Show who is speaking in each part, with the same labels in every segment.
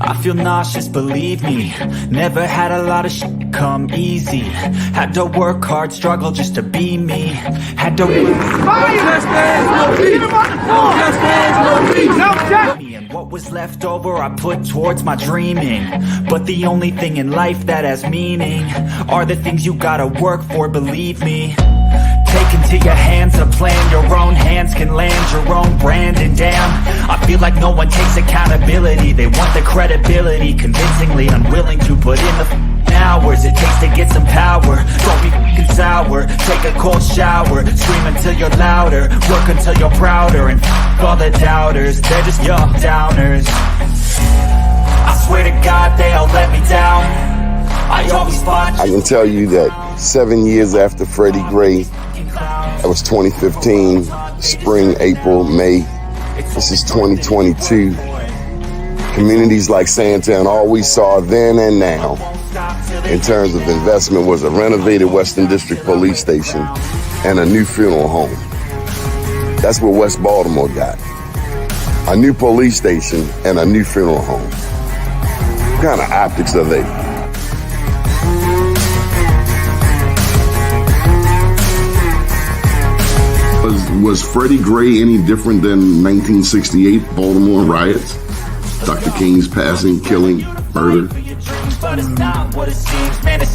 Speaker 1: I feel nauseous, believe me. Never had a lot of shit come easy. Had to work hard, struggle just to be me. Had to and what was left over I put towards my dreaming. But the only thing in life that has meaning are the things you gotta work for, believe me. Take into your hands a plan, your own hands can land your own brand. And damn, I feel like no one takes accountability. They want the credibility, convincingly unwilling to put in the hours it takes to get some power. Don't be f***ing sour, take a cold shower. Scream until you're louder, work until you're prouder. And f*** all the doubters, they're just young downers. I swear to God they all let me down. I always fought.
Speaker 2: I can tell you that 7 years after Freddie Gray, that was 2015, spring, April, May. This is 2022. Communities like Sandtown, all we saw then and now in terms of investment was a renovated Western District Police Station and a new funeral home. That's what West Baltimore got. A new police station and a new funeral home. What kind of optics are they? Was Freddie Gray any different than 1968 Baltimore riots? Dr. King's passing, killing, murder? This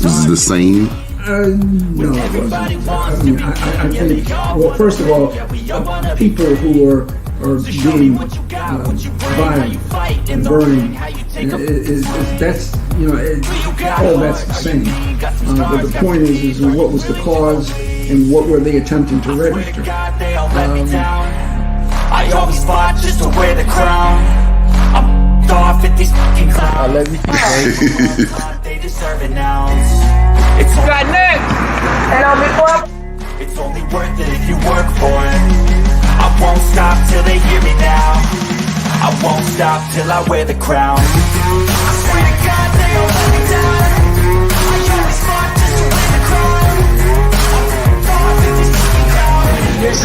Speaker 2: is the same?
Speaker 3: No, it wasn't. I mean, I think, well, first of all, people who are being violent and burning, that's, you know, all that's the same. But the point is what was the cause and what were they attempting to register?
Speaker 1: I always fought just to wear the crown. I'm off at these fucking clowns.
Speaker 4: I love you.
Speaker 1: They deserve an ounce. It's got next. And I'll be for. It's only worth it if you work for it. I won't stop till they hear me now. I won't stop till I wear the crown. I swear to God they all let me down. I always fought just to wear the crown. I'm off at these fucking clowns.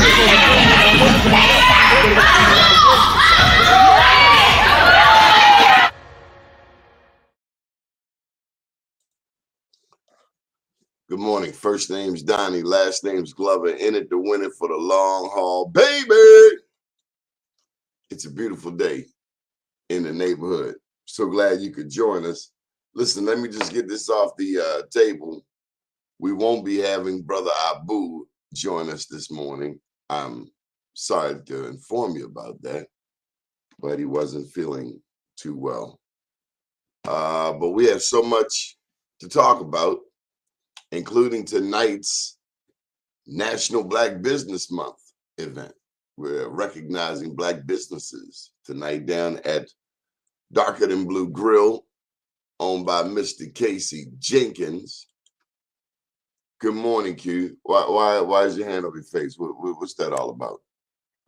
Speaker 2: Good morning. First name's Donnie, last name's Glover. In it to win it for the long haul, baby. It's a beautiful day in the neighborhood. So glad you could join us. Listen, let me just get this off the table. We won't be having Brother Abu join us this morning. I'm sorry to inform you about that, but he wasn't feeling too well. But we have so much to talk about, including tonight's National Black Business Month event. We're recognizing Black businesses tonight down at Darker Than Blue Grill, owned by Mr. Casey Jenkins. Good morning, Q. Why is your hand over your face? What's that all about?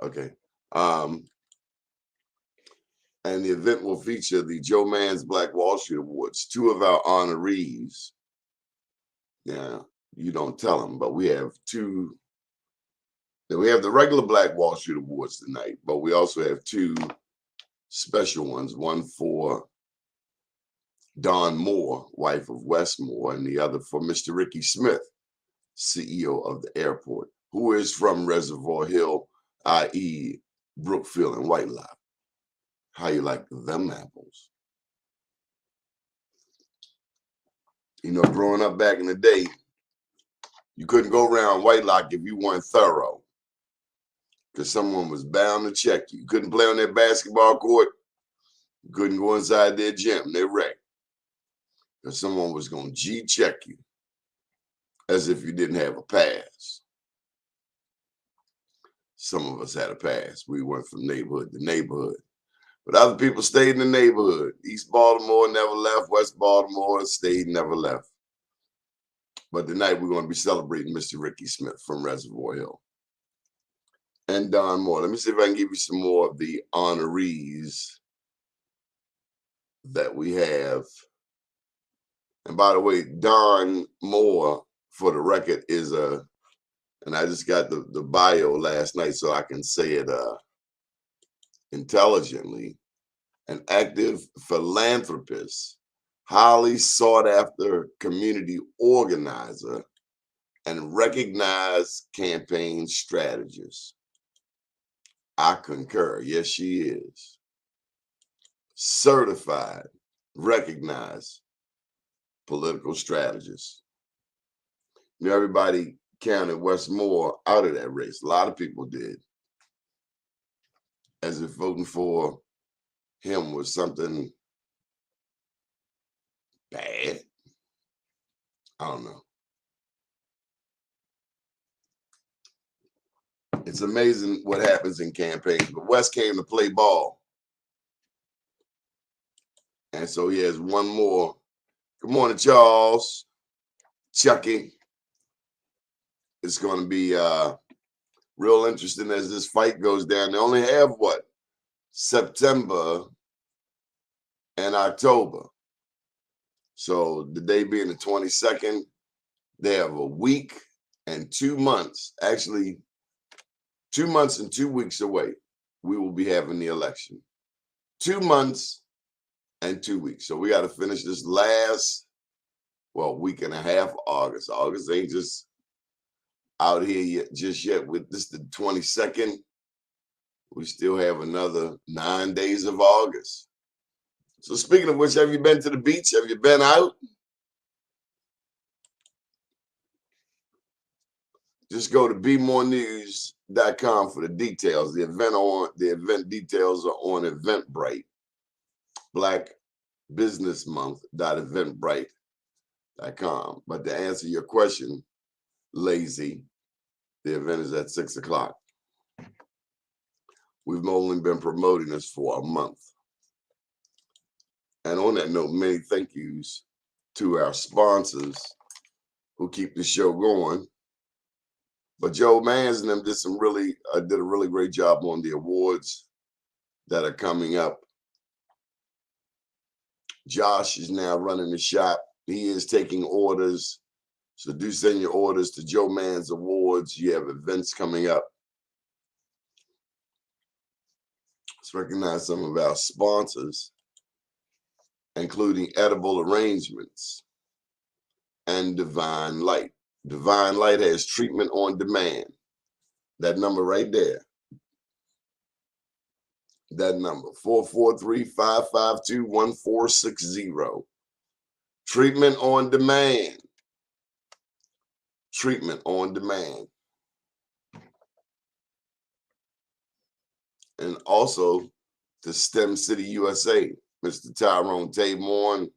Speaker 2: Okay. And the event will feature the Joe Mann's Black Wall Street Awards. Two of our honorees. Yeah, you don't tell them, but we have two. We have the regular Black Wall Street Awards tonight, but we also have two special ones. One for Dawn Moore, wife of Wes Moore, and the other for Mr. Ricky Smith, CEO of the airport, who is from Reservoir Hill, i.e. Brookfield and White Lock. How you like them apples? You know, growing up back in the day, you couldn't go around White Lock if you weren't thorough, because someone was bound to check you. You couldn't play on their basketball court. You couldn't go inside their gym. They wrecked. Because someone was going to G-check you as if you didn't have a pass. Some of us had a pass. We went from neighborhood to neighborhood. But other people stayed in the neighborhood. East Baltimore never left. West Baltimore stayed, never left. But tonight we're going to be celebrating Mr. Ricky Smith from Reservoir Hill. And Don Moore. Let me see if I can give you some more of the honorees that we have. And by the way, Don Moore, for the record, is and I just got the bio last night so I can say it intelligently. an active philanthropist, highly sought after community organizer, and recognized campaign strategist. I concur. Yes, she is. Certified, recognized political strategist. You know, everybody counted Westmore out of that race. A lot of people did, as if voting for him was something bad. I don't know. It's amazing what happens in campaigns. But West came to play ball. And so he has one more. Good morning, Charles. Chucky. It's going to be real interesting as this fight goes down. They only have what? September and October. So the day being the 22nd, they have a week and 2 months. Actually, 2 months and 2 weeks away, we will be having the election. 2 months and 2 weeks. So we got to finish this last, week and a half of August. August ain't just out here yet. With this the 22nd, we still have another 9 days of August. So speaking of which, have you been to the beach? Have you been out? Just go to bemorenews.com for the details. The event details are on Eventbrite. Black Business Month.eventbrite.com. But to answer your question, lazy, the event is at 6 o'clock. We've only been promoting this for a month. And on that note, many thank yous to our sponsors who keep the show going. But Joe Mans and them did a really great job on the awards that are coming up. Josh is now running the shop. He is taking orders. So do send your orders to Joe Mans Awards. You have events coming up. Let's recognize some of our sponsors, including Edible Arrangements and Divine Light. Divine Light has treatment on demand. That number right there. That number, 443-552-1460. Treatment on demand. Treatment on demand. And also to STEM City USA, Mr. Tyrone Taymorn.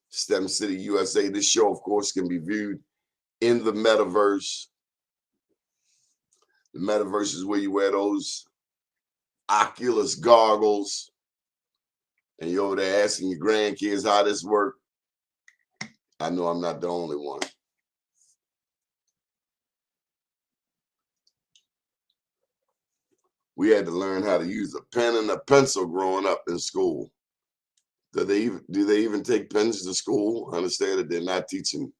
Speaker 2: STEM City USA. This show, of course, can be viewed in the metaverse. The metaverse is where you wear those Oculus goggles and you're over there asking your grandkids how this works. I know I'm not the only one. We had to learn how to use a pen and a pencil growing up in school. Do they even take pens to school? I understand that they're not teaching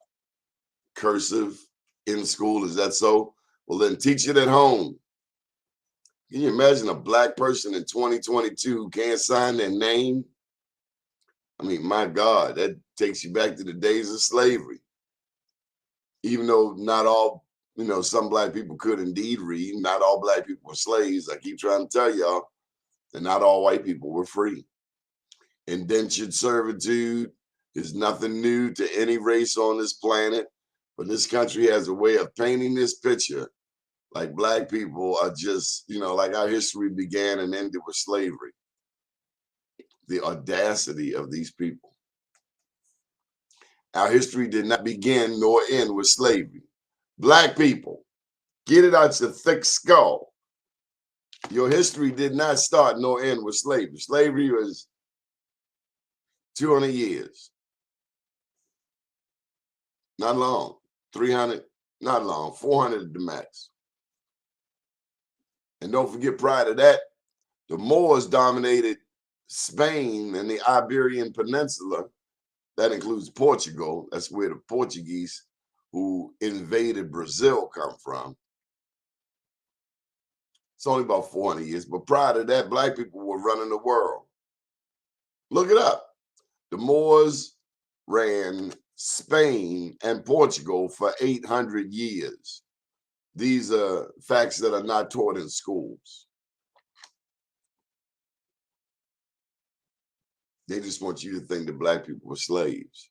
Speaker 2: cursive in school. Is that so? Well, then teach it at home. Can you imagine a black person in 2022 who can't sign their name? I mean, my God, that takes you back to the days of slavery. Even though not all, some black people could indeed read, not all black people were slaves. I keep trying to tell y'all that not all white people were free. Indentured servitude is nothing new to any race on this planet, but this country has a way of painting this picture like black people are just, like our history began and ended with slavery. The audacity of these people. Our history did not begin nor end with slavery. Black people, get it out your thick skull. Your history did not start nor end with slavery. Slavery was 200 years. Not long. 300, not long. 400 at the max. And don't forget, prior to that, the Moors dominated Spain and the Iberian Peninsula. That includes Portugal. That's where the Portuguese who invaded Brazil come from. It's only about 400 years. But prior to that, black people were running the world. Look it up. The Moors ran Spain and Portugal for 800 years. These are facts that are not taught in schools. They just want you to think that black people were slaves.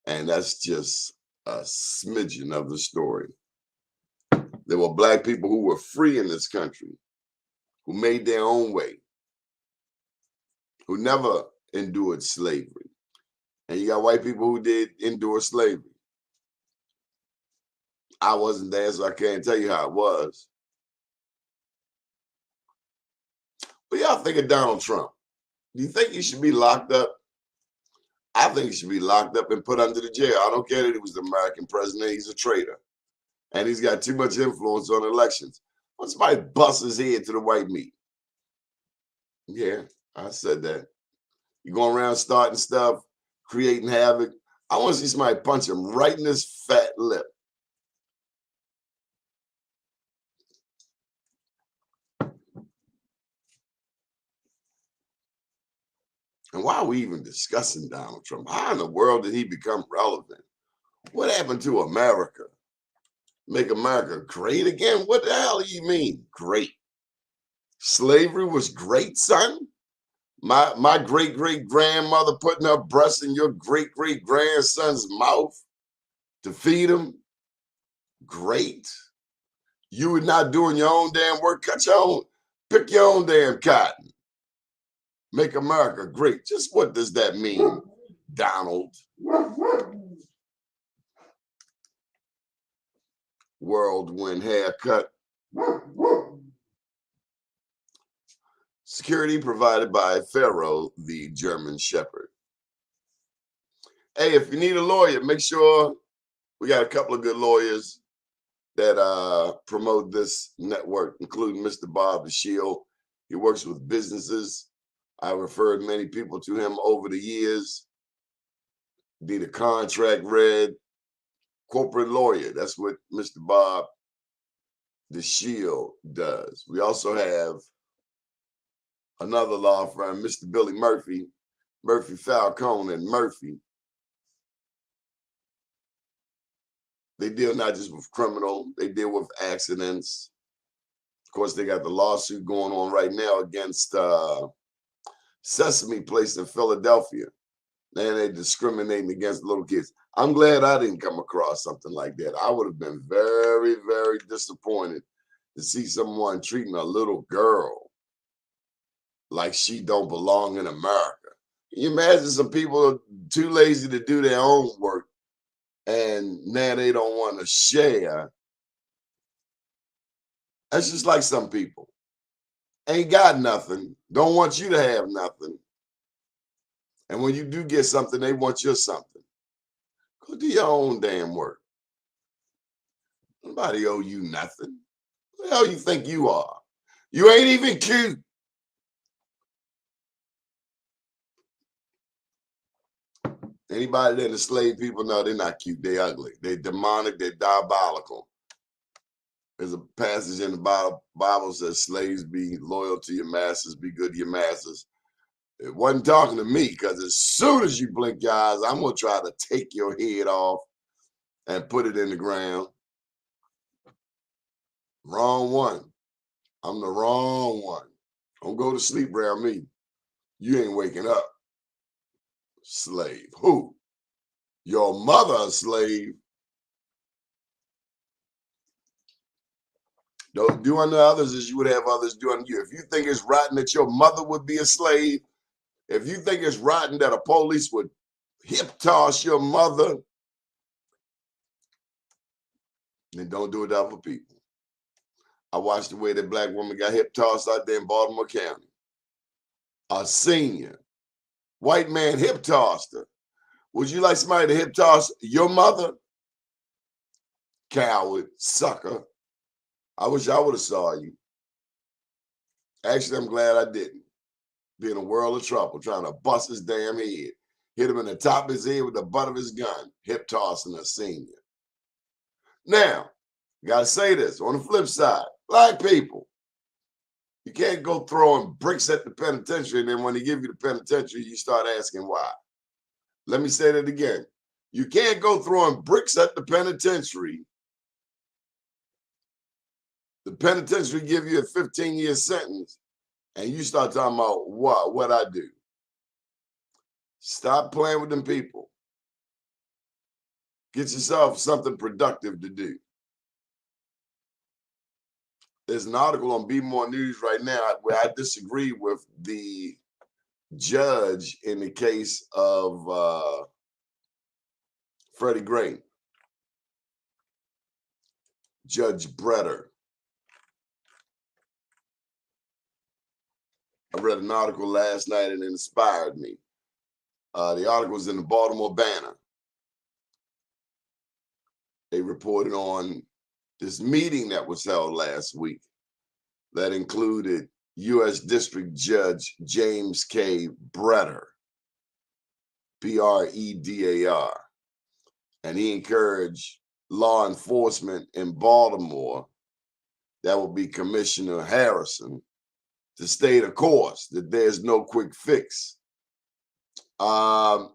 Speaker 2: And that's just a smidgen of the story. There were black people who were free in this country, who made their own way, who never endured slavery. And you got white people who did endure slavery. I wasn't there, so I can't tell you how it was. But y'all think of Donald Trump. Do you think he should be locked up? I think he should be locked up and put under the jail. I don't care that he was the American president. He's a traitor. And he's got too much influence on elections. When somebody busts his head to the white meat. Yeah, I said that. You going around starting stuff, creating havoc. I want to see somebody punch him right in his fat lip. And why are we even discussing Donald Trump? How in the world did he become relevant? What happened to America? Make America great again? What the hell do you mean, great? Slavery was great, son? My great-great-grandmother putting her breast in your great-great-grandson's mouth to feed him? Great. You were not doing your own damn work. Pick your own damn cotton. Make America great. Just what does that mean, Donald? Whirlwind haircut. Security provided by Pharaoh, the German Shepherd. Hey, if you need a lawyer, make sure we got a couple of good lawyers that promote this network, including Mr. Bob the Shield. He works with businesses. I referred many people to him over the years. Need a contract read, corporate lawyer. That's what Mr. Bob the Shield does. We also have another law firm, Mr. Billy Murphy, Murphy Falcone and Murphy. They deal not just with criminal, they deal with accidents. Of course, they got the lawsuit going on right now against Sesame Place in Philadelphia. And they're discriminating against little kids. I'm glad I didn't come across something like that. I would have been very, very disappointed to see someone treating a little girl like she don't belong in America. Can you imagine some people are too lazy to do their own work and now they don't want to share? That's just like some people. Ain't got nothing, don't want you to have nothing. And when you do get something, they want your something. Go do your own damn work. Nobody owe you nothing. Who the hell you think you are? You ain't even cute. Anybody that enslaved people, no, they're not cute. They're ugly. They're demonic. They're diabolical. There's a passage in the Bible says, slaves, be loyal to your masters, be good to your masters. It wasn't talking to me, because as soon as you blink your eyes, I'm going to try to take your head off and put it in the ground. Wrong one. I'm the wrong one. Don't go to sleep around me. You ain't waking up. Slave. Who? Your mother a slave. Don't do unto others as you would have others do unto you. If you think it's rotten that your mother would be a slave, if you think it's rotten that a police would hip toss your mother, then don't do it to other people. I watched the way that black woman got hip tossed out there in Baltimore County. A senior white man hip tossed her. Would you like somebody to hip toss your mother? Coward, sucker. I wish I would have saw you. Actually, I'm glad I didn't. Be in a world of trouble trying to bust his damn head. Hit him in the top of his head with the butt of his gun. Hip tossing a senior. Now, got to say this. On the flip side, black people, You can't go throwing bricks at the penitentiary, and then when they give you the penitentiary, you start asking why. Let me say that again. You can't go throwing bricks at the penitentiary. The penitentiary give you a 15-year sentence, and you start talking about what I do. Stop playing with them people. Get yourself something productive to do. There's an article on Be More News right now where I disagree with the judge in the case of Freddie Gray, Judge Bretter. I read an article last night and it inspired me. The article was in the Baltimore Banner. They reported on this meeting that was held last week that included U.S. District Judge James K. Bretter, Bredar, and he encouraged law enforcement in Baltimore, that would be Commissioner Harrison, to stay the course, that there's no quick fix. Doc,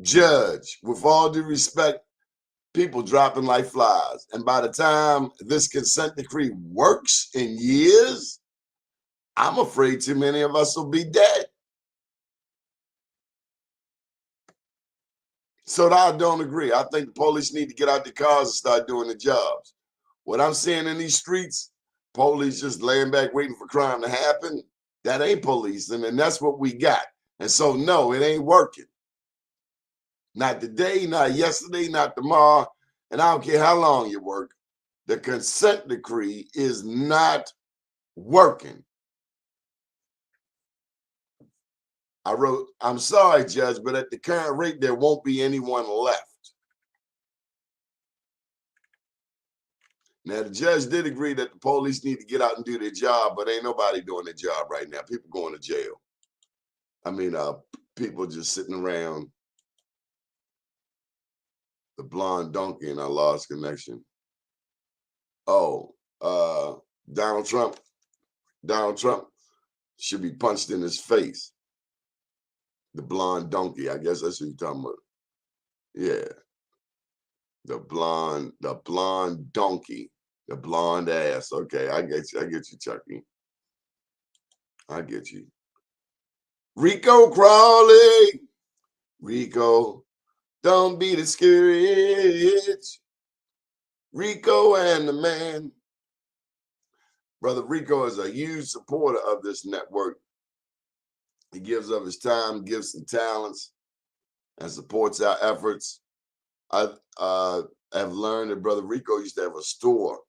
Speaker 2: Judge, with all due respect, people dropping like flies. And by the time this consent decree works in years, I'm afraid too many of us will be dead. So I don't agree. I think the police need to get out the cars and start doing the jobs. What I'm seeing in these streets, police just laying back waiting for crime to happen, that ain't policing, and that's what we got. And so, no, it ain't working. Not today, not yesterday, not tomorrow, and I don't care how long you work. The consent decree is not working. I wrote, I'm sorry, Judge, but at the current rate, there won't be anyone left. Now, the judge did agree that the police need to get out and do their job, but ain't nobody doing their job right now. People going to jail. I mean, people just sitting around. The blonde donkey, and I lost connection. Oh, Donald Trump should be punched in his face. The blonde donkey, I guess that's what you're talking about. Yeah. The blonde donkey, the blonde ass. Okay, I get you, Chucky. I get you. Rico Crawley. Rico, don't be discouraged. Rico and the man. Brother Rico is a huge supporter of this network. He gives of his time, gifts and talents, and supports our efforts. I have learned that Brother Rico used to have a store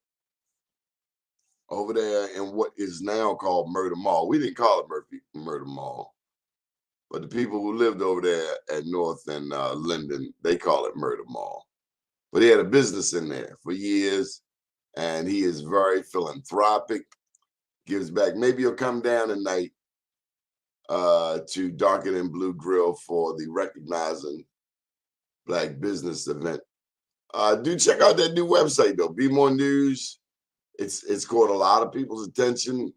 Speaker 2: over there in what is now called Murder Mall. We didn't call it Murder Mall, but the people who lived over there at North and Linden, they call it Murder Mall. But he had a business in there for years, and he is very philanthropic, gives back. Maybe he'll come down tonight to Darker Than Blue Grill for the Recognizing Black Business event. Do check out that new website though, Be More News. It's caught a lot of people's attention.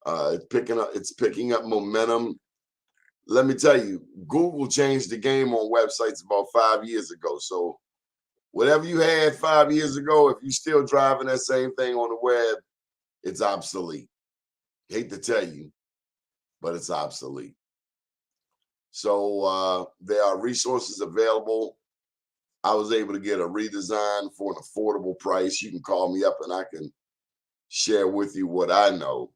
Speaker 2: It's picking up momentum. Let me tell you, Google changed the game on websites about 5 years ago. So whatever you had 5 years ago, if you're still driving that same thing on the web, it's obsolete. Hate to tell you, but it's obsolete. So there are resources available. I was able to get a redesign for an affordable price. You can call me up and I can share with you what I know.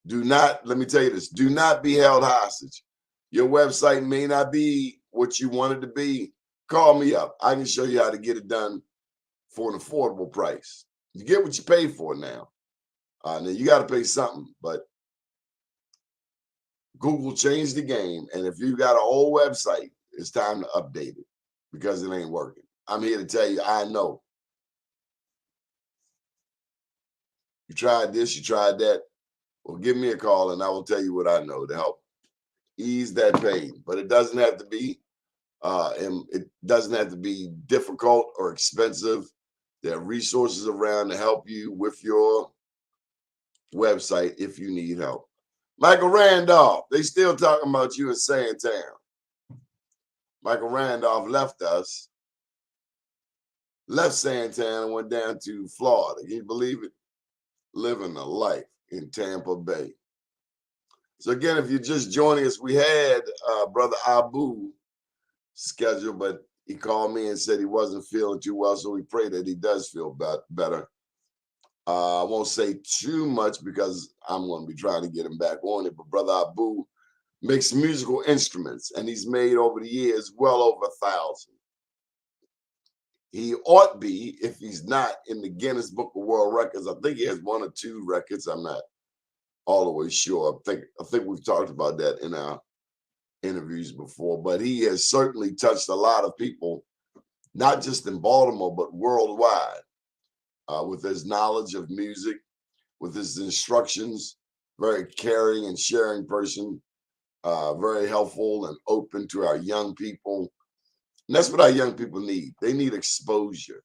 Speaker 2: Let me tell you this, do not be held hostage. Your website may not be what you want it to be. Call me up. I can show you how to get it done for an affordable price. You get what you pay for now. Now you got to pay something, but Google changed the game. And if you got an old website, it's time to update it because it ain't working. I'm here to tell you, I know. You tried this, you tried that. Well, give me a call and I will tell you what I know to help ease that pain. But it doesn't have to be, difficult or expensive. There are resources around to help you with your website if you need help. Michael Randolph, they still talking about you in Sandtown. Michael Randolph left us, left Sandtown and went down to Florida. Can you believe it? Living a life in Tampa Bay. So again, if you're just joining us, we had Brother Abu scheduled, but he called me and said he wasn't feeling too well, so we pray that he does feel better. I won't say too much because I'm going to be trying to get him back on it, but Brother Abu makes musical instruments, and he's made over the years well over 1,000. He ought be, if he's not, in the Guinness Book of World Records. I think he has 1 or 2 records. I'm not all the way sure. I think we've talked about that in our interviews before, but he has certainly touched a lot of people, not just in Baltimore, but worldwide, with his knowledge of music, with his instructions. Very caring and sharing person, very helpful and open to our young people. And that's what our young people need. They need exposure.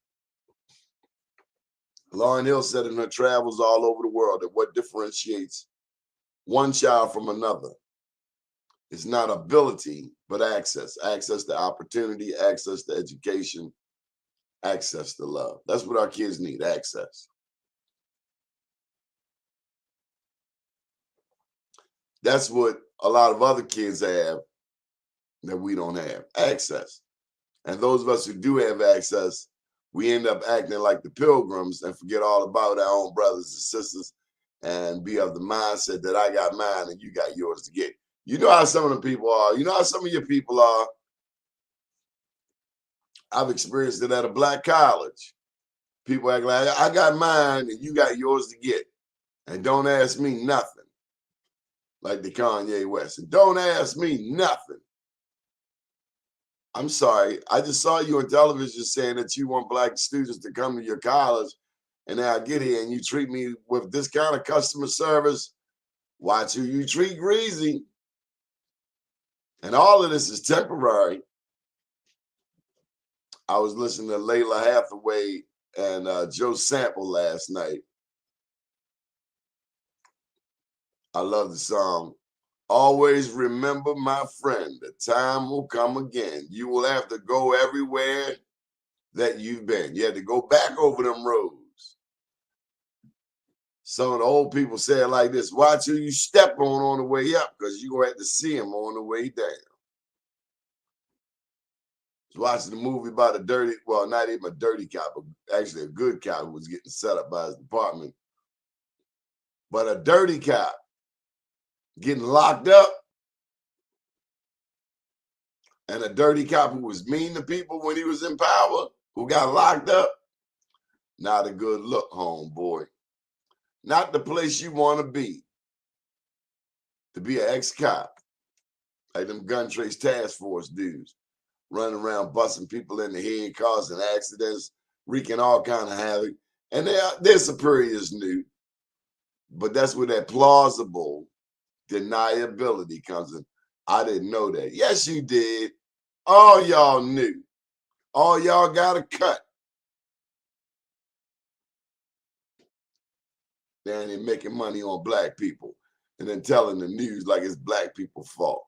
Speaker 2: Lauryn Hill said in her travels all over the world that what differentiates one child from another is not ability, but access. Access to opportunity, access to education, access to love. That's what our kids need, access. That's what a lot of other kids have that we don't have, access. And those of us who do have access, we end up acting like the pilgrims and forget all about our own brothers and sisters and be of the mindset that I got mine and you got yours to get. You know how some of the people are. You know how some of your people are. I've experienced it at a black college. People act like, I got mine and you got yours to get. And don't ask me nothing. Like the Kanye West. And don't ask me nothing. I'm sorry. I just saw you on television saying that you want black students to come to your college. And then I get here and you treat me with this kind of customer service. Watch who you treat greasy. And all of this is temporary. I was listening to Layla Hathaway and Joe Sample last night. I love the song. Always remember, my friend, the time will come again. You will have to go everywhere that you've been. You had to go back over them roads. Some of the old people say it like this: watch who you step on the way up, because you're going to have to see him on the way down. I was watching a movie about a dirty, well, not even a dirty cop, but actually a good cop who was getting set up by his department. But a dirty cop getting locked up, and a dirty cop who was mean to people when he was in power, who got locked up, not a good look, homeboy. Not the place you want to be an ex-cop, like them gun trace task force dudes, running around busting people in the head, causing accidents, wreaking all kind of havoc. And their superiors knew, but that's where that plausible deniability comes in. I didn't know that. Yes, you did. All y'all knew. All y'all got a cut. Down here making money on black people and then telling the news like it's black people's fault.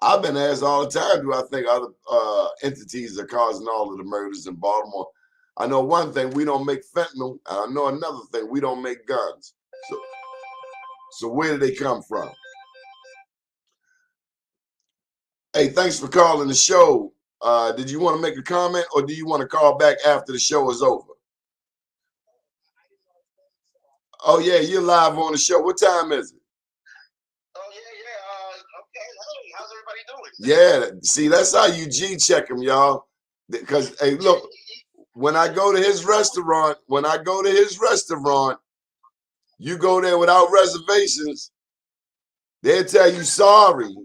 Speaker 2: I've been asked all the time, do I think other entities are causing all of the murders in Baltimore? I know one thing, we don't make fentanyl. And I know another thing, we don't make guns. So where do they come from? Hey, thanks for calling the show. Did you want to make a comment, or do you want to call back after the show is over? Oh, yeah, you're live on the show. What time is it?
Speaker 5: Oh, yeah. Okay. Hey, how's everybody doing?
Speaker 2: Yeah, see, that's how you G-check them, y'all. Because, hey, look, when I go to his restaurant, you go there without reservations, they'll tell you sorry.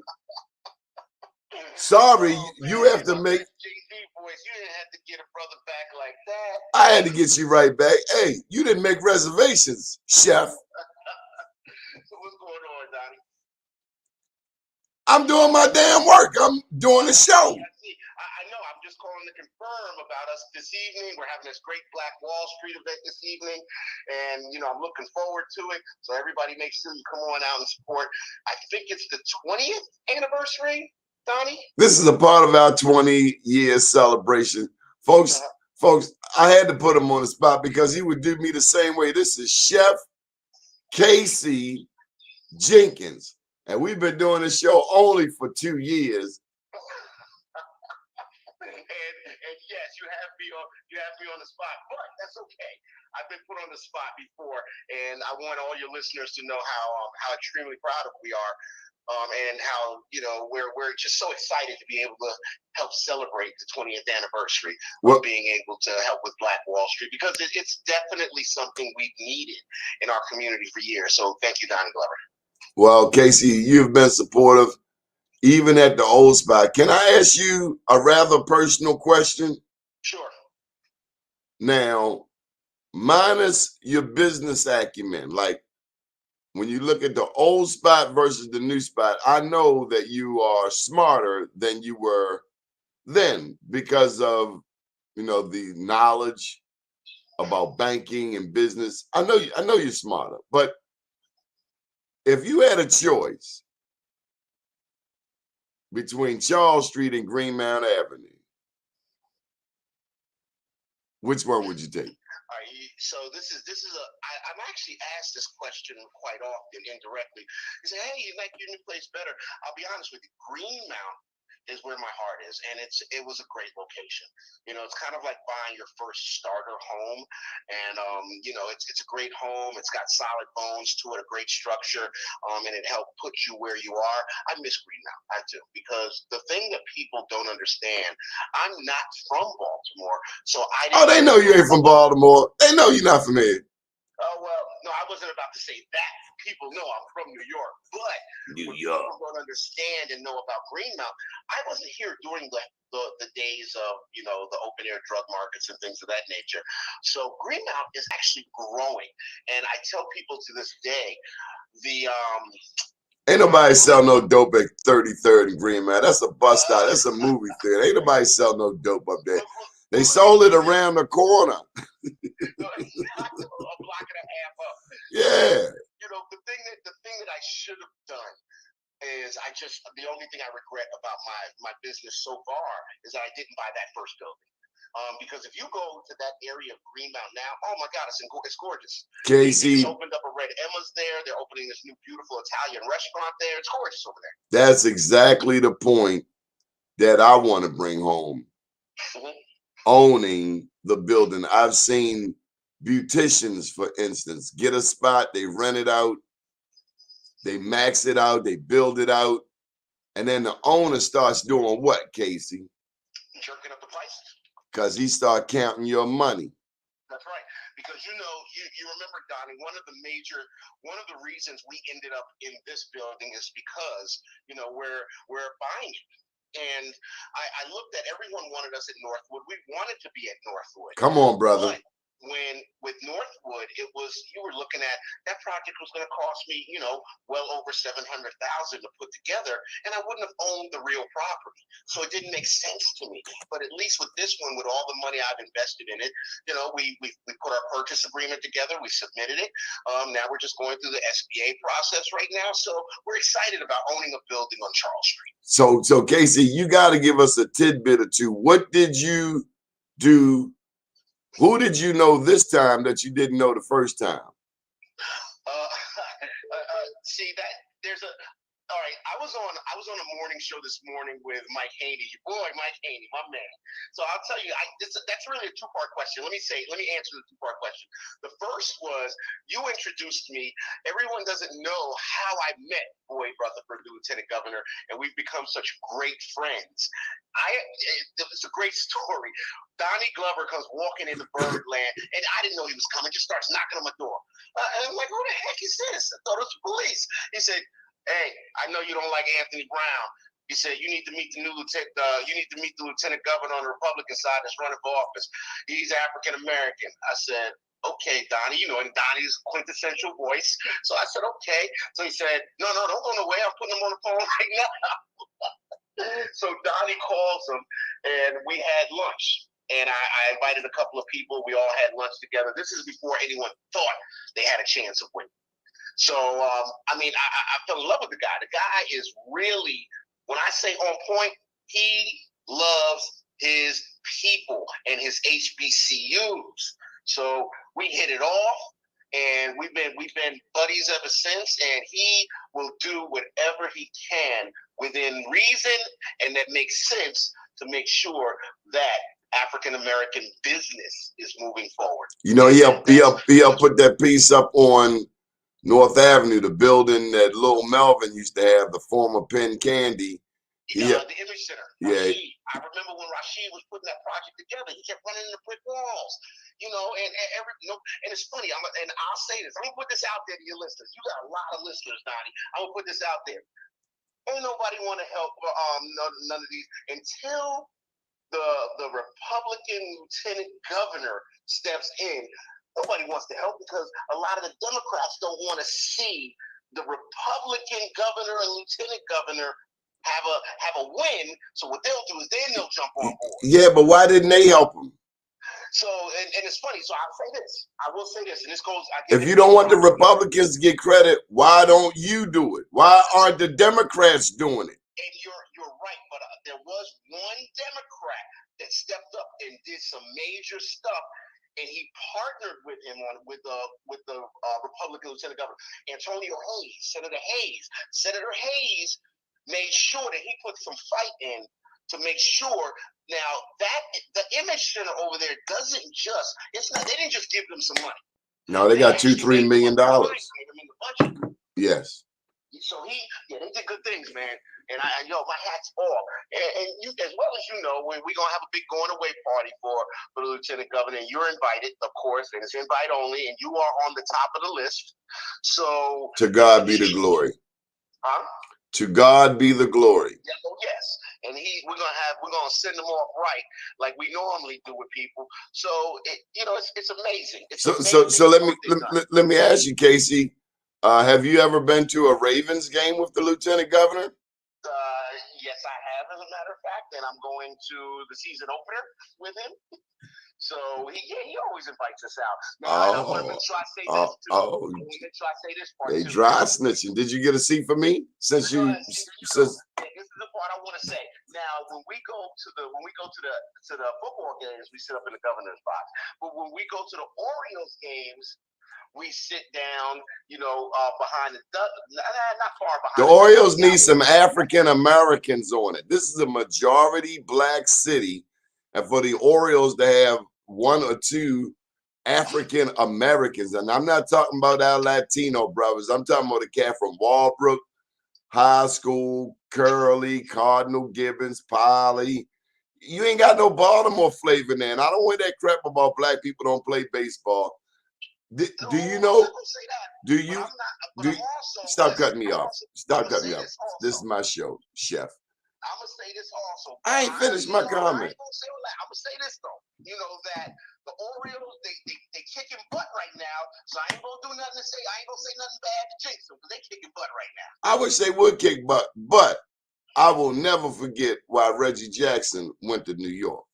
Speaker 2: Sorry, you have to make.
Speaker 5: You didn't have to get a brother back like that.
Speaker 2: I had to get you right back. Hey, you didn't make reservations, chef.
Speaker 5: So what's going on, Donnie?
Speaker 2: I'm doing my damn work. I'm doing the show.
Speaker 5: I know. I'm just calling to confirm about us this evening. We're having this great Black Wall Street event this evening, and I'm looking forward to it. So everybody, make sure you come on out and support. I think it's the 20th anniversary, Donnie.
Speaker 2: This is a part of our 20-year celebration, folks. Folks, I had to put him on the spot because he would do me the same way. This is Chef Casey Jenkins, and we've been doing this show only for 2 years.
Speaker 5: And yes, you have me on the spot, but that's okay. I've been put on the spot before, and I want all your listeners to know how extremely proud of we are, and how we're just so excited to be able to help celebrate the 20th anniversary of being able to help with Black Wall Street, because it's definitely something we've needed in our community for years. So thank you, Donnie Glover. Well,
Speaker 2: Casey, you've been supportive. Even at the old spot. Can I ask you a rather personal question?
Speaker 5: Sure.
Speaker 2: Now, minus your business acumen, like when you look at the old spot versus the new spot, I know that you are smarter than you were then because of, the knowledge about banking and business. I know you're smarter, but if you had a choice between Charles Street and Greenmount Avenue, which one would you take?
Speaker 5: All right, so I'm actually asked this question quite often indirectly. You say, hey, you like your new place better? I'll be honest with you, Greenmount is where my heart is, and it was a great location. It's kind of like buying your first starter home, and it's a great home. It's got solid bones to it, a great structure, and it helped put you where you are. I miss Greenmount, I do, because the thing that people don't understand, I'm not from Baltimore, so I didn't.
Speaker 2: Oh, they know you ain't from Baltimore. They know you're not from here.
Speaker 5: Oh, well, no, I wasn't about to say that. People know I'm from New York, but
Speaker 2: New York.
Speaker 5: People don't understand and know about Greenmount. I wasn't here during the days of the open air drug markets and things of that nature. So Greenmount is actually growing, and I tell people to this day,
Speaker 2: ain't nobody sell no dope at 33rd and Greenmount. That's a bus stop. That's a movie theater. Ain't nobody sell no dope up there. They sold it around the corner.
Speaker 5: A block and a half up.
Speaker 2: Yeah.
Speaker 5: The thing that I should have done is the only thing I regret about my business so far is that I didn't buy that first building. Because if you go to that area of Greenmount now, oh my God, it's gorgeous.
Speaker 2: Casey,
Speaker 5: they opened up a Red Emma's there. They're opening this new beautiful Italian restaurant there. It's gorgeous over there.
Speaker 2: That's exactly the point that I want to bring home. Mm-hmm. Owning the building. I've seen beauticians, for instance, get a spot, they rent it out, they max it out, they build it out, and then the owner starts doing what, Casey?
Speaker 5: Jerking up the prices.
Speaker 2: Because he start counting your money.
Speaker 5: That's right. Because you remember, Donnie, one of the reasons we ended up in this building is because we're buying it. And I looked at everyone wanted us at Northwood. We wanted to be at Northwood.
Speaker 2: Come on, brother.
Speaker 5: But with Northwood, you were looking at that project was going to cost me, well over $700,000 to put together, and I wouldn't have owned the real property. So it didn't make sense to me. But at least with this one, with all the money I've invested in it, we put our purchase agreement together. We submitted it. Now we're just going through the SBA process right now. So we're excited about owning a building on Charles Street.
Speaker 2: So Casey, you got to give us a tidbit or two. What did you do? Who did you know this time that you didn't know the first time?
Speaker 5: See that there's a. All right, I was on a morning show this morning with Mike Haney, your boy Mike Haney, my man. So I'll tell you, that's really a two-part question. Let me answer the two-part question. The first was you introduced me. Everyone doesn't know how I met Boyd Rutherford, the Lieutenant Governor, and we've become such great friends. It's a great story. Donnie Glover comes walking into Birdland, and I didn't know he was coming. Just starts knocking on my door, and I'm like, "Who the heck is this?" I thought it was the police. He said, "Hey, I know you don't like Anthony Brown." He said, "You need to meet the lieutenant governor on the Republican side that's running for office. He's African American." I said, "Okay, Donnie," and Donnie's quintessential voice. So I said, "Okay." So he said, No, don't go nowhere. I'm putting him on the phone right now." So Donnie calls him, and we had lunch. And I invited a couple of people. We all had lunch together. This is before anyone thought they had a chance of winning. So, I mean, I fell in love with the guy. The guy is really, when I say on point, he loves his people and his HBCUs. So we hit it off, and we've been buddies ever since. And he will do whatever he can within reason and that makes sense to make sure that African American business is moving forward.
Speaker 2: You know, he helped put that piece up on North Avenue, the building that Lil Melvin used to have, the former Penn Candy.
Speaker 5: The Image Center.
Speaker 2: Yeah.
Speaker 5: Rashid. I remember when Rashid was putting that project together, he kept running into brick walls. You know, and it's funny. And I'll say this. I'm gonna put this out there to your listeners. You got a lot of listeners, Donnie. I'm gonna put this out there. Ain't nobody want to help none of these until the Republican lieutenant governor steps in. Nobody wants to help because a lot of the Democrats don't want to see the Republican governor and lieutenant governor have a win. So what they'll do is then they'll jump on board.
Speaker 2: Yeah, but why didn't they help him?
Speaker 5: So and it's funny. So I'll say this. I will say this, and this goes.
Speaker 2: If you don't want the Republicans to get credit, why don't you do it? Why aren't the Democrats doing it?
Speaker 5: And you're right, but there was one Democrat that stepped up and did some major stuff, and he partnered with him with the Republican Lieutenant Governor Antonio Hayes, Senator Hayes. Senator Hayes made sure that he put some fight in to make sure. Now that the Image Center over there doesn't just they didn't just give them some money.
Speaker 2: No, they got $2-3 million. Yes.
Speaker 5: So they did good things, man. And my hat's off. And you, as well as you know, we're gonna have a big going away party for the lieutenant governor, and you're invited, of course, and it's invite only, and you are on the top of the list. So
Speaker 2: to God be the glory.
Speaker 5: Huh?
Speaker 2: To God be the glory.
Speaker 5: Yes. And we're gonna send them off right, like we normally do with people. So it's amazing.
Speaker 2: So let me ask you, Casey. Have you ever been to a Ravens game with the lieutenant governor?
Speaker 5: Yes, I have, as a matter of fact, and I'm going to the season opener with him. So he always invites us out. Now, I want to make sure I say this too. I want to make sure I say this part
Speaker 2: they
Speaker 5: too.
Speaker 2: dry snitching. Did you get a seat for me? This is the
Speaker 5: part I want to say. Now, when we go to the football games, we sit up in the governor's box. But when we go to the Orioles games, we sit down, behind not far behind.
Speaker 2: The Orioles need some African Americans on it. This is a majority black city, and for the Orioles to have one or two African Americans, and I'm not talking about our Latino brothers. I'm talking about a cat from Walbrook High School, Curly, Cardinal Gibbons, Polly. You ain't got no Baltimore flavor there, and I don't want that crap about black people don't play baseball. Do you know? Stop cutting me off. Stop cutting me off. This is my show, Chef.
Speaker 5: I'm gonna say this also.
Speaker 2: I ain't finished my comment.
Speaker 5: I'm gonna say this though. That the Orioles they kicking butt right now. So I ain't gonna do nothing to say. I ain't gonna say nothing bad to jinx them because they kicking butt right now.
Speaker 2: I wish they would kick butt, but I will never forget why Reggie Jackson went to New York.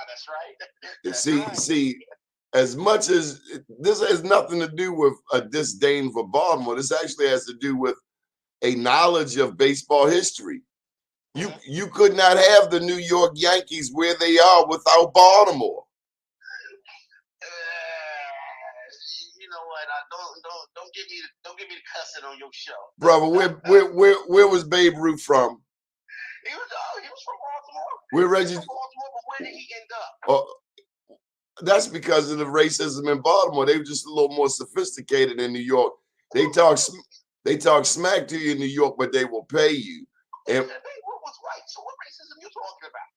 Speaker 5: That's right.
Speaker 2: See. As much as this has nothing to do with a disdain for Baltimore, this actually has to do with a knowledge of baseball history. You could not have the New York Yankees where they are without Baltimore.
Speaker 5: You know what? Don't give me the cussing on your show,
Speaker 2: brother. Where was Babe Ruth from?
Speaker 5: He was from Baltimore.
Speaker 2: Where Reggie?
Speaker 5: From Baltimore, but where did he end up?
Speaker 2: That's because of the racism in Baltimore. They were just a little more sophisticated in New York. They talk smack to you in New York, but they will pay you. And
Speaker 5: what was right? So what racism you talking about?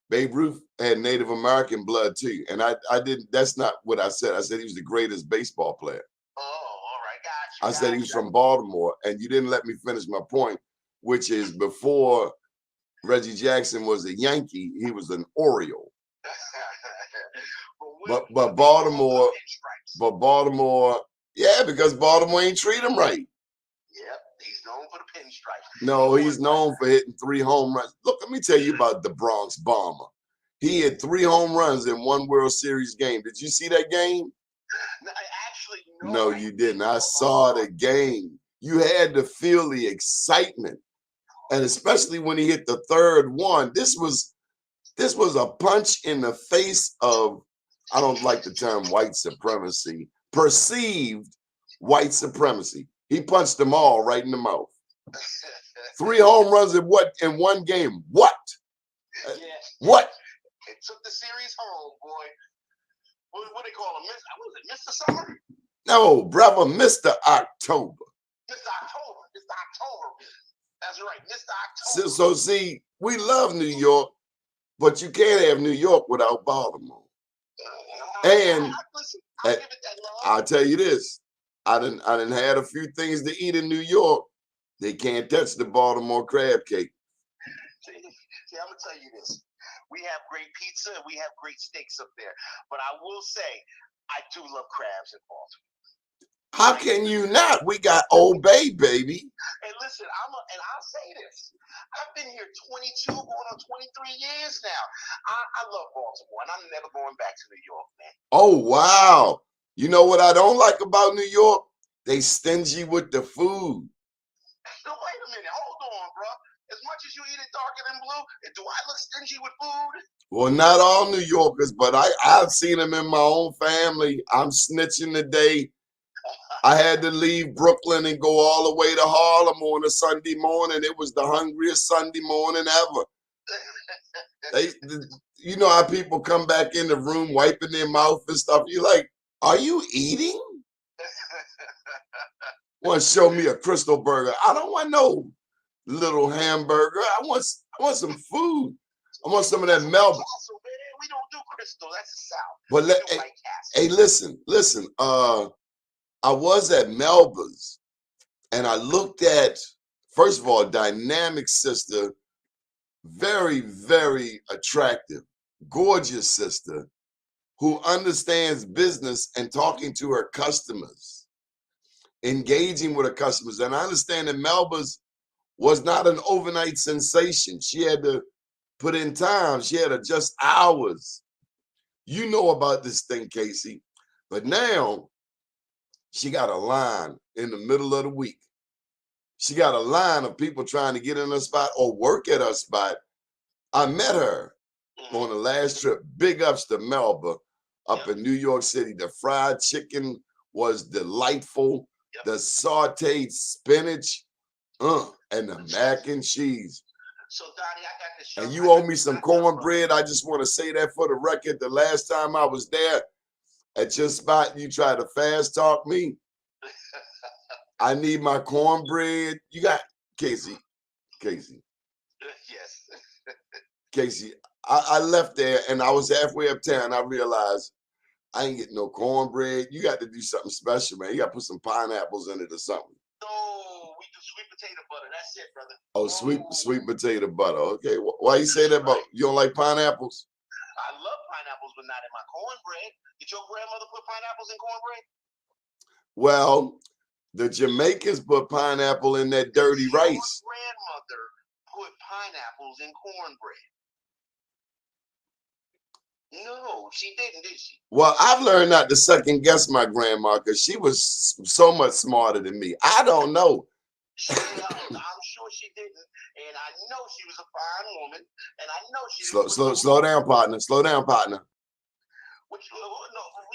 Speaker 2: Babe Ruth had Native American blood too, and I didn't. That's not what I said. I said he was the greatest baseball player.
Speaker 5: Oh, all right, got you.
Speaker 2: I said he was from Baltimore, and you didn't let me finish my point, which is before Reggie Jackson was a Yankee, he was an Oriole. But Baltimore, yeah, because Baltimore ain't treat him right.
Speaker 5: Yep, known for the pinstripe.
Speaker 2: No, he's known for hitting 3 home runs. Look, let me tell you about the Bronx Bomber. He had 3 home runs in one World Series game. Did you see that game?
Speaker 5: No, actually,
Speaker 2: No, you didn't. I saw the game. You had to feel the excitement. And especially when he hit the 3rd one. This was a punch in the face of, I don't like the term white supremacy, perceived white supremacy. He punched them all right in the mouth. 3 home runs in one game? What?
Speaker 5: Yeah.
Speaker 2: What?
Speaker 5: It took the series home, boy. What they call him? What was it, Mr. Summer?
Speaker 2: No, brother, Mr. October.
Speaker 5: Mr. October. Mr. October. That's right, Mr. October.
Speaker 2: So see, we love New York, but you can't have New York without Baltimore. And
Speaker 5: Listen, I'll give it that love.
Speaker 2: I'll tell you this. I done had a few things to eat in New York. They can't touch the Baltimore crab cake.
Speaker 5: See, I'm gonna tell you this. We have great pizza and we have great steaks up there. But I will say, I do love crabs in Baltimore.
Speaker 2: How can you not? We got Old Bay, baby.
Speaker 5: And listen, I'll say this. I've been here 22, going on 23 years now. I love Baltimore, and I'm never going back to New York, man.
Speaker 2: Oh, wow. You know what I don't like about New York? They stingy with the food.
Speaker 5: No, wait a minute. Hold on, bro. As much as you eat it darker than blue, do I look stingy with food?
Speaker 2: Well, not all New Yorkers, but I've seen them in my own family. I'm snitching today. I had to leave Brooklyn and go all the way to Harlem on a Sunday morning. It was the hungriest Sunday morning ever. You know how people come back in the room wiping their mouth and stuff. You're like, are you eating? Want to show me a Crystal burger? I don't want no little hamburger. I want some food. I want some of that Melba.
Speaker 5: We don't do Crystal. That's the South.
Speaker 2: But hey, listen. I was at Melba's and I looked at, first of all, dynamic sister, very, very attractive, gorgeous sister who understands business and talking to her customers, engaging with her customers. And I understand that Melba's was not an overnight sensation. She had to put in time. She had to adjust hours. You know about this thing, Casey. But now, she got a line in the middle of the week. She got a line of people trying to get in her spot or work at her spot. I met her on the last trip. Big ups to Melba up in New York City. The fried chicken was delightful. The sauteed spinach, and the mac and cheese.
Speaker 5: So, Donnie, I got this.
Speaker 2: And you owe me some cornbread. I just want to say that for the record. The last time I was there, at your spot, you try to fast talk me. I need my cornbread. You got Casey.
Speaker 5: Yes.
Speaker 2: Casey, I left there and I was halfway uptown. I realized I ain't getting no cornbread. You got to do something special, man. You got to put some pineapples in it or something.
Speaker 5: No, we do sweet potato butter. That's it, brother.
Speaker 2: Oh, sweet potato butter. Okay. Why you say that about you don't like pineapples?
Speaker 5: I love pineapples, but not in my cornbread. Did your grandmother put pineapples in cornbread?
Speaker 2: Well, the Jamaicans put pineapple in that dirty rice.
Speaker 5: Your grandmother put pineapples in cornbread. No, she didn't, did she?
Speaker 2: Well, I've learned not to second guess my grandma because she was so much smarter than me. I don't know.
Speaker 5: I'm sure she didn't, and I know she was a fine woman, and I know she.
Speaker 2: Slow down, partner. Slow down, partner.
Speaker 5: Which, no,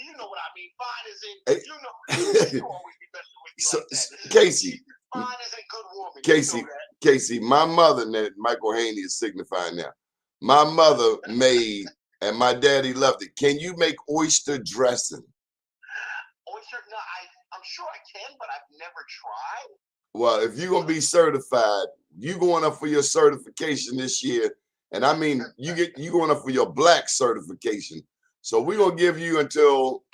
Speaker 5: you know what I mean. Fine is in. You know always be messing with me like that.
Speaker 2: Casey.
Speaker 5: Fine is a good woman.
Speaker 2: Casey,
Speaker 5: you know
Speaker 2: Casey, my mother, that Michael Haney is signifying now. My mother made, and my daddy loved it. Can you make oyster dressing?
Speaker 5: Oyster? No, I'm sure I can, but I've never tried.
Speaker 2: Well, if you're gonna be certified, you going up for your certification this year, and I mean you going up for your black certification. So we're gonna give you until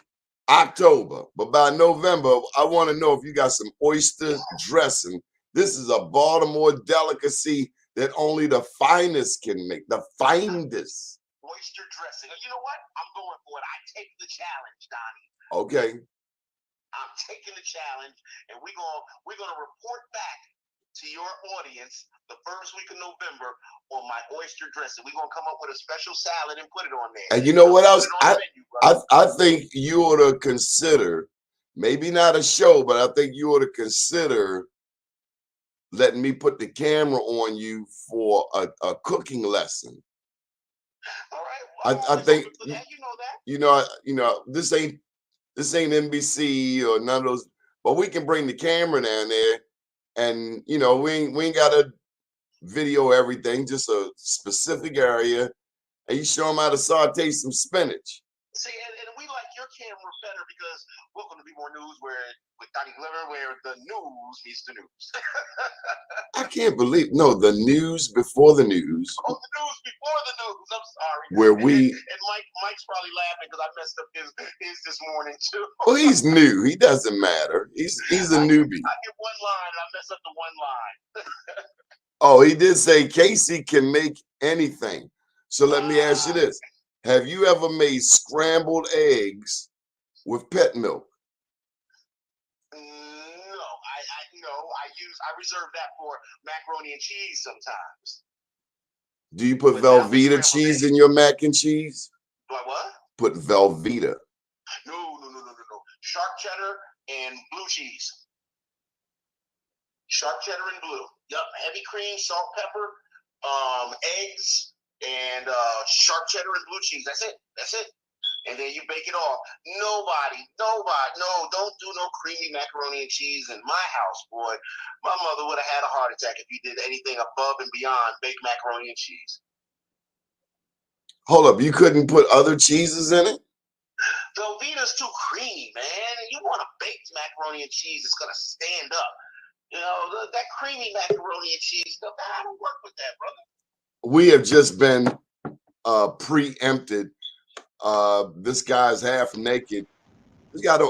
Speaker 2: October, but by November, I want to know if you got some oyster dressing. This is a Baltimore delicacy that only the finest can make. The finest.
Speaker 5: Oyster dressing. You know what? I'm going for it. I take the challenge, Donnie.
Speaker 2: Okay.
Speaker 5: I'm taking the challenge, and we're gonna report back to your audience the first week of November on my oyster dressing. We're gonna come up with a special salad and put it on there.
Speaker 2: And you know what else?
Speaker 5: Menu,
Speaker 2: I think you ought to consider, maybe not a show, but I think you ought to consider letting me put the camera on you for a cooking lesson.
Speaker 5: All right. Well,
Speaker 2: I think
Speaker 5: that, you know that.
Speaker 2: this ain't NBC or none of those, but we can bring the camera down there, and we ain't got to video everything, just a specific area, and you show them how to saute some spinach.
Speaker 5: See, and we like your camera better because welcome to Be More News, with Donnie Glover, where the news meets the news.
Speaker 2: I can't believe the news before the news.
Speaker 5: Oh, the news before the news. I'm sorry.
Speaker 2: Where
Speaker 5: and Mike's probably laughing because I messed up his this morning too.
Speaker 2: Well, he's new. He doesn't matter. He's a newbie.
Speaker 5: I get one line and I mess up the one line.
Speaker 2: Oh, he did say Casey can make anything. So let me ask you this. Have you ever made scrambled eggs with pet milk?
Speaker 5: No, I reserve that for macaroni and cheese sometimes.
Speaker 2: Do you put Velveeta cheese in your mac and cheese?
Speaker 5: Do I what?
Speaker 2: Put Velveeta.
Speaker 5: No. Sharp cheddar and blue cheese. Sharp cheddar and blue. Yep. Heavy cream, salt, pepper, eggs, and sharp cheddar and blue cheese. That's it. And then you bake it off. Nobody, no, don't do no creamy macaroni and cheese in my house, boy. My mother would have had a heart attack if you did anything above and beyond baked macaroni and cheese.
Speaker 2: Hold up, you couldn't put other cheeses in it?
Speaker 5: Velveeta's too creamy, man. You want a baked macaroni and cheese that's gonna stand up. That creamy macaroni and cheese stuff, I don't work with that, brother.
Speaker 2: We have just been preempted. This guy's half naked. He's got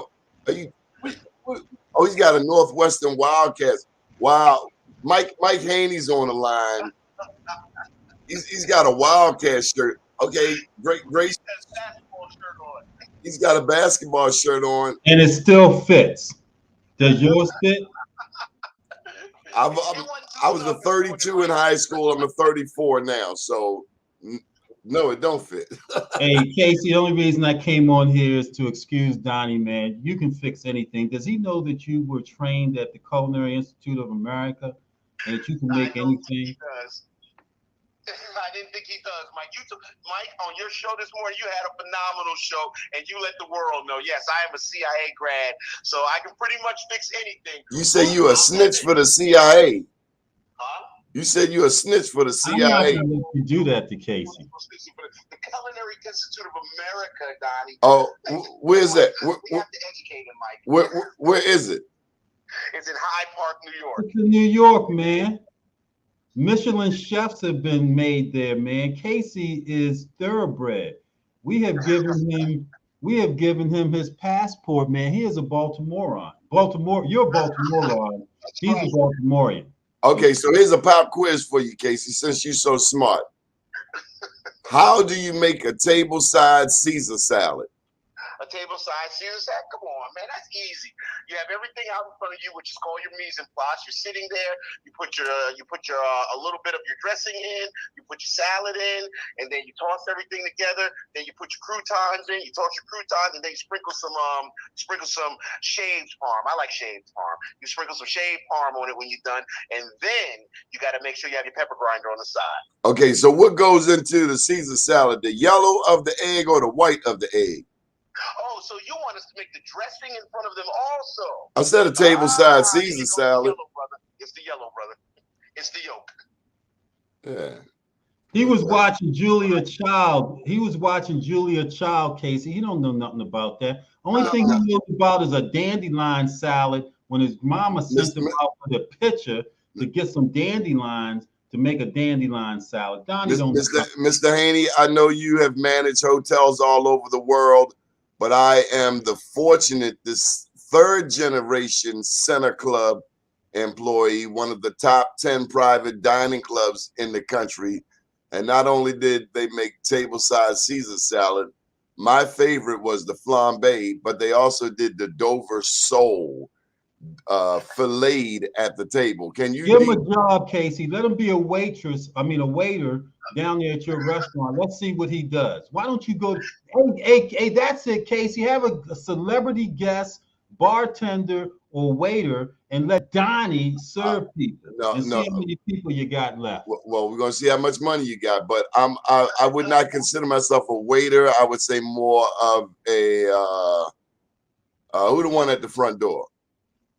Speaker 2: he's got a Northwestern Wildcats. Wow. Mike Haney's on the line. He's got a Wildcat shirt. Okay, great. He's got a basketball shirt on.
Speaker 4: And it still fits. Does yours fit?
Speaker 2: I was a 32 in high school. I'm a 34 now. So no, it don't fit.
Speaker 4: Hey, Casey, the only reason I came on here is to excuse Donnie, man. You can fix anything. Does he know that you were trained at the Culinary Institute of America and that you can make anything?
Speaker 5: I didn't think he does, Mike. Mike, on your show this morning, you had a phenomenal show, and you let the world know, yes, I am a CIA grad, so I can pretty much fix anything.
Speaker 2: You say you a snitch for the CIA.
Speaker 5: Huh?
Speaker 2: You said you a snitch for the CIA.
Speaker 4: I'm not going to let you do that to Casey.
Speaker 5: The Culinary Institute of America, Donnie.
Speaker 2: Oh, where's that?
Speaker 5: We have to educate him, Mike.
Speaker 2: Where is it?
Speaker 5: It's in Hyde Park, New York.
Speaker 4: It's in New York, man. Michelin chefs have been made there, man. Casey is thoroughbred. We have given him his passport, man. He is a Baltimorean. You're a Baltimorean. He's a Baltimorean.
Speaker 2: Okay, so here's a pop quiz for you, Casey, since you're so smart. How do you make a table-side Caesar salad?
Speaker 5: A table-side Caesar salad? Come on, man, that's easy. You have everything out in front of you, which is called your mise en place. You're sitting there. You put your a little bit of your dressing in. You put your salad in, and then you toss everything together. Then you put your croutons in. You toss your croutons, and then you sprinkle some shaved parm. I like shaved parm. You sprinkle some shaved parm on it when you're done, and then you got to make sure you have your pepper grinder on the side.
Speaker 2: Okay, so what goes into the Caesar salad? The yellow of the egg or the white of the egg?
Speaker 5: Oh, so you want us to make the dressing in front of them also?
Speaker 2: I said a table-side Caesar salad.
Speaker 5: It's the yellow, brother. It's the yolk.
Speaker 2: Yeah.
Speaker 4: He was watching Julia Child. Casey. He don't know nothing about that. Only thing he knows about is a dandelion salad when his mama sent him out with a pitcher to get some dandelions to make a dandelion salad. Donnie don't.
Speaker 2: Mr. Haney, I know you have managed hotels all over the world, but I am this third generation Center Club employee, one of the top 10 private dining clubs in the country. And not only did they make table-side Caesar salad, my favorite was the flambe, but they also did the Dover sole. filleted at the table. Can you
Speaker 4: Give him
Speaker 2: deep?
Speaker 4: a job, Casey. Let him be a waitress. I mean, a waiter down there at your restaurant. Let's see what he does. Why don't you go? Hey, that's it, Casey. Have a celebrity guest, bartender, or waiter, and let Donnie serve people
Speaker 2: No,
Speaker 4: and see
Speaker 2: no.
Speaker 4: how many people you got left.
Speaker 2: Well, we're gonna see how much money you got, but I would not consider myself a waiter. I would say more of a who the one at the front door?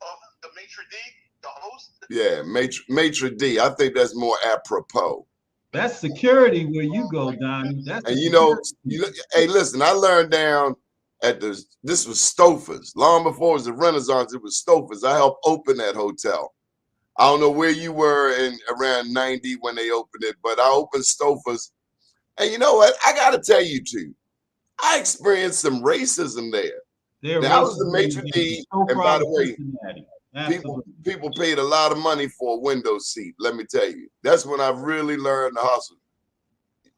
Speaker 5: Oh, the maitre d', the host.
Speaker 2: Yeah, maitre d'. I think that's more apropos.
Speaker 4: That's security where you go, Donnie. That's
Speaker 2: And
Speaker 4: the
Speaker 2: you know,
Speaker 4: security.
Speaker 2: hey, listen, I learned down at this was Stouffer's. Long before it was the Renaissance, it was Stouffer's. I helped open that hotel. I don't know where you were in around 90 when they opened it, but I opened Stouffer's. And you know what? I gotta tell you too, I experienced some racism there.
Speaker 4: They're
Speaker 2: Now I was the
Speaker 4: racist.
Speaker 2: maitre d', and by the way, people paid a lot of money for a window seat. Let me tell you, that's when I really learned to hustle.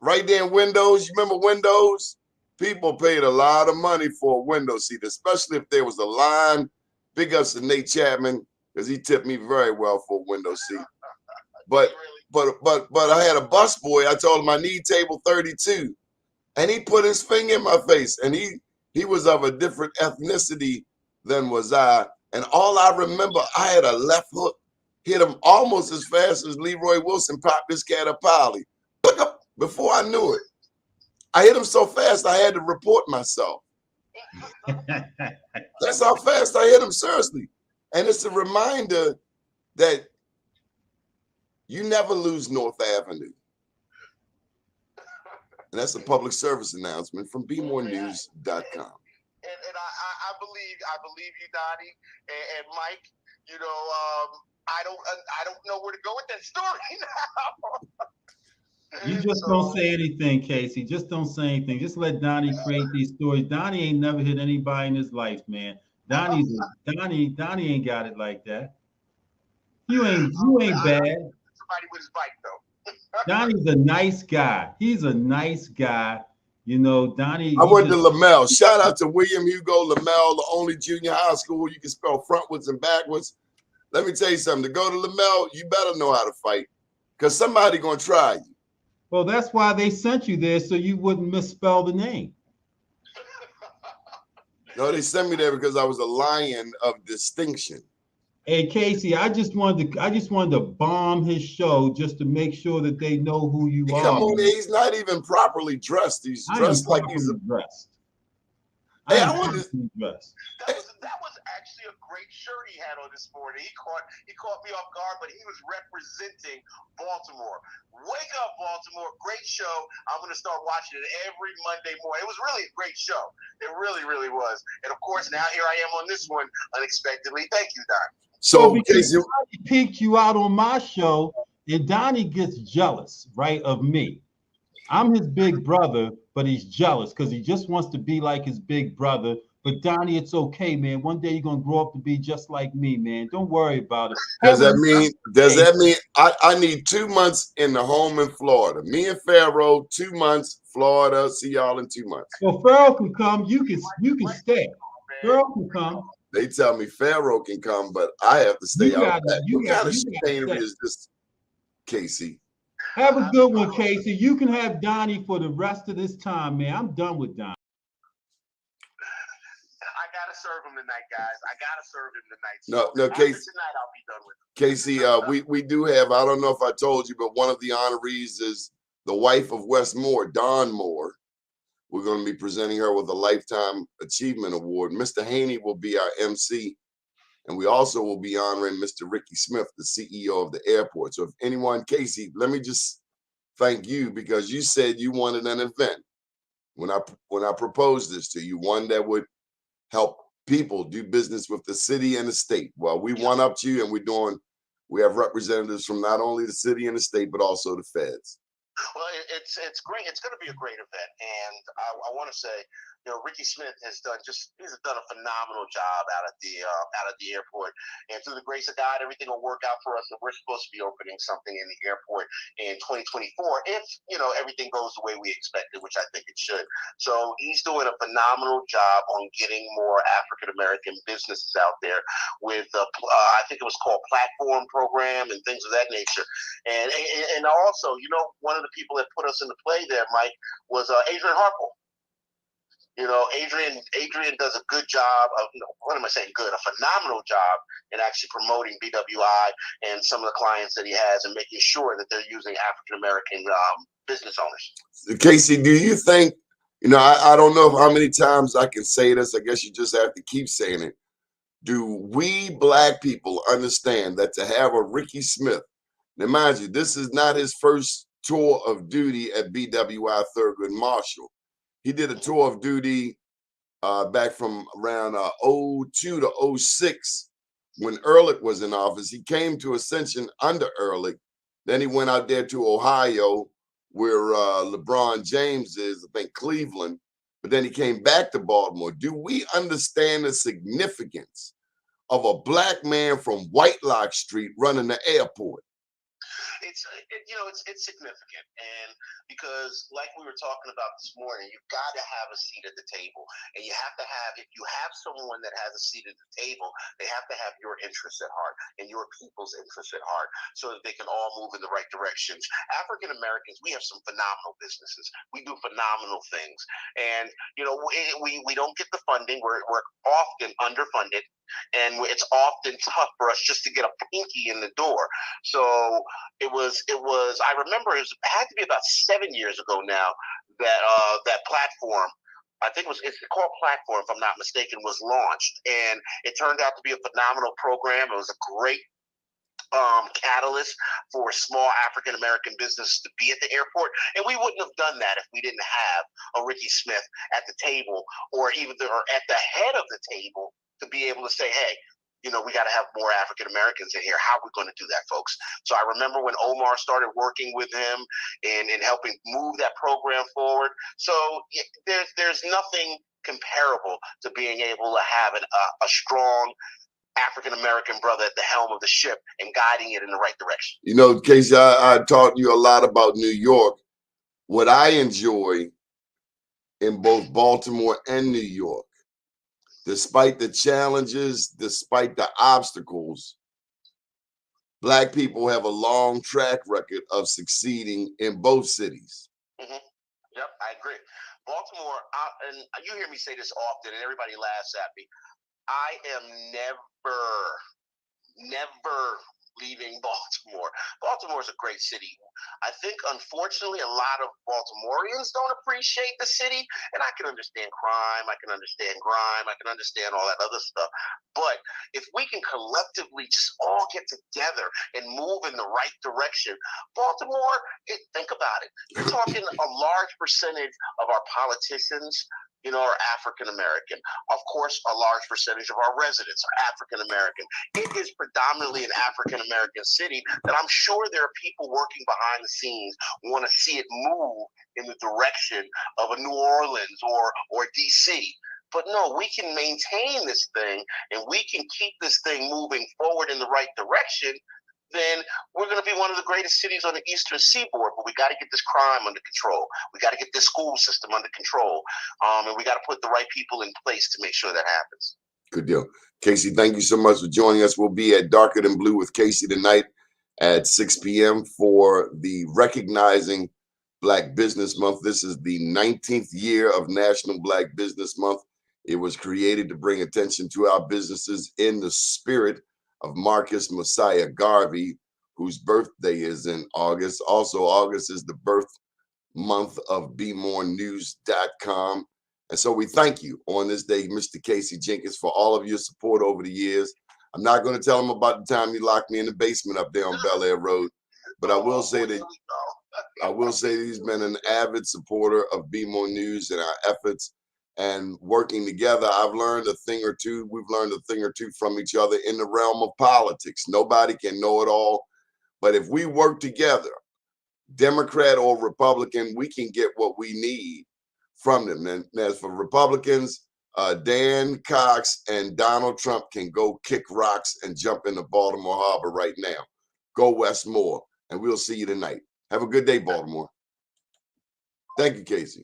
Speaker 2: Right there in Windows, you remember Windows? People paid a lot of money for a window seat, especially if there was a line. Big ups to Nate Chapman, because he tipped me very well for a window seat. But I had a busboy. I told him I need table 32, and he put his finger in my face. And he was of a different ethnicity than was I. And all I remember, I had a left hook, hit him almost as fast as Leroy Wilson popped this cat a Polly. Before I knew it, I hit him so fast I had to report myself. That's how fast I hit him, seriously. And it's a reminder that you never lose North Avenue. And that's a public service announcement from bmorenews.com.
Speaker 5: And I believe you, Donnie, and Mike. You know, I don't know where to go with that story now.
Speaker 4: You just don't say anything, Casey. Just don't say anything. Just let Donnie create these stories. Donnie ain't never hit anybody in his life, man. Donnie ain't got it like that. You ain't bad.
Speaker 5: Somebody with his bike though.
Speaker 4: Donnie's a nice guy. He's a nice guy. You know, Donnie.
Speaker 2: I went to Lamel. Shout out to William Hugo Lamel, the only junior high school you can spell frontwards and backwards. Let me tell you something. To go to Lamel, you better know how to fight, because somebody gonna try you.
Speaker 4: Well, that's why they sent you there, so you wouldn't misspell the name.
Speaker 2: No, they sent me there because I was a lion of distinction.
Speaker 4: Hey, Casey, I just wanted to bomb his show just to make sure that they know who you are.
Speaker 2: Come on, he's not even properly dressed. He's dressed like he's
Speaker 4: dressed.
Speaker 2: Hey, I want to.
Speaker 5: That was actually a great shirt he had on this morning. He caught me off guard, but he was representing Baltimore. Wake up, Baltimore! Great show. I'm going to start watching it every Monday morning. It was really a great show. It really, really was. And of course, now here I am on this one unexpectedly. Thank you, Don.
Speaker 4: So because Donnie peeked you out on my show, and Donnie gets jealous, right, of me. I'm his big brother, but he's jealous because he just wants to be like his big brother. But Donnie, it's okay, man. One day you're gonna grow up to be just like me, man. Don't worry about it.
Speaker 2: Does that mean I need 2 months in the home in Florida? Me and Pharaoh, 2 months, Florida. See y'all in 2 months.
Speaker 4: Well, Pharaoh can come. You can stay. Pharaoh can come.
Speaker 2: They tell me Pharaoh can come, but I have to stay out. What kind of chicanery is this, Casey?
Speaker 4: Have a good one, Casey. You can have Donnie for the rest of this time, man. I'm done with Donnie.
Speaker 5: I gotta serve him tonight, guys. I gotta serve him tonight.
Speaker 2: No, Casey.
Speaker 5: Tonight I'll be done with him.
Speaker 2: Casey, we do have. I don't know if I told you, but one of the honorees is the wife of Wes Moore, Dawn Moore. We're going to be presenting her with a Lifetime Achievement Award. Mr. Haney will be our MC, and we also will be honoring Mr. Ricky Smith, the CEO of the airport. So if anyone, Casey, let me just thank you, because you said you wanted an event when I proposed this to you, one that would help people do business with the city and the state. Well, we one-upped you, and we have representatives from not only the city and the state, but also the feds.
Speaker 5: Well, it's great. It's going to be a great event, and I want to say Ricky Smith has done a phenomenal job out at the airport, and through the grace of God, everything will work out for us. And we're supposed to be opening something in the airport in 2024 if everything goes the way we expected, which I think it should. So he's doing a phenomenal job on getting more African American businesses out there with I think it was called Platform Program and things of that nature. And also, one of the people that put us into play there, Mike, was Adrian Harple. Adrian does a good job of, what am I saying? Good, a phenomenal job in actually promoting BWI and some of the clients that he has and making sure that they're using African American business owners.
Speaker 2: Casey, do you think, I don't know how many times I can say this. I guess you just have to keep saying it. Do we Black people understand that to have a Ricky Smith, now mind you, this is not his first tour of duty at BWI Thurgood Marshall. He did a tour of duty back from around 02 to 06 when Ehrlich was in office. He came to Ascension under Ehrlich. Then he went out there to Ohio where LeBron James is, I think Cleveland. But then he came back to Baltimore. Do we understand the significance of a Black man from Whitelock Street running the airport?
Speaker 5: It's significant, and because like we were talking about this morning, you've got to have a seat at the table, and you have to have, if you have someone that has a seat at the table, they have to have your interests at heart and your people's interests at heart, so that they can all move in the right directions. African Americans, we have some phenomenal businesses. We do phenomenal things, and we don't get the funding. We're often underfunded, and it's often tough for us just to get a pinky in the door. So it was. I remember it had to be about 7 years ago now that platform. I think it's called Platform, if I'm not mistaken, was launched, and it turned out to be a phenomenal program. It was a great catalyst for small African American businesses to be at the airport, and we wouldn't have done that if we didn't have a Ricky Smith at the table, or even at the head of the table, to be able to say, hey, we got to have more African Americans in here. How are we going to do that, folks? So I remember when Omar started working with him and helping move that program forward. So there's nothing comparable to being able to have a strong African American brother at the helm of the ship and guiding it in the right direction.
Speaker 2: Casey, I taught you a lot about New York. What I enjoy in both Baltimore and New York, despite the challenges, despite the obstacles, Black people have a long track record of succeeding in both cities.
Speaker 5: Mm-hmm. Yep, I agree. Baltimore, and you hear me say this often, and everybody laughs at me. I am never leaving Baltimore. Baltimore is a great city. I think, unfortunately, a lot of Baltimoreans don't appreciate the city, and I can understand crime, I can understand grime, I can understand all that other stuff. But if we can collectively just all get together and move in the right direction, Baltimore, think about it. You're talking a large percentage of our politicians, are African American. Of course, a large percentage of our residents are African American. It is predominantly an African American city that I'm sure there are people working behind the scenes who want to see it move in the direction of a New Orleans or DC. But no, we can maintain this thing and we can keep this thing moving forward in the right direction. Then we're going to be one of the greatest cities on the Eastern Seaboard. But we got to get this crime under control. We got to get this school system under control. And we got to put the right people in place to make sure that happens.
Speaker 2: Good deal. Casey, thank you so much for joining us. We'll be at Darker Than Blue with Casey tonight at 6 p.m. for the Recognizing Black Business Month. This is the 19th year of National Black Business Month. It was created to bring attention to our businesses in the spirit of Marcus Messiah Garvey, whose birthday is in August. Also, August is the birth month of BeMoreNews.com. And so we thank you on this day, Mr. Casey Jenkins, for all of your support over the years. I'm not going to tell him about the time you locked me in the basement up there on Bel Air Road, but I will say that he's been an avid supporter of Be More News and our efforts. And working together, I've learned a thing or two. We've learned a thing or two from each other in the realm of politics. Nobody can know it all. But if we work together, Democrat or Republican, we can get what we need from them. And as for Republicans, Dan Cox and Donald Trump can go kick rocks and jump into Baltimore Harbor right now. Go West Moore, and we'll see you tonight. Have a good day, Baltimore. Thank you, Casey.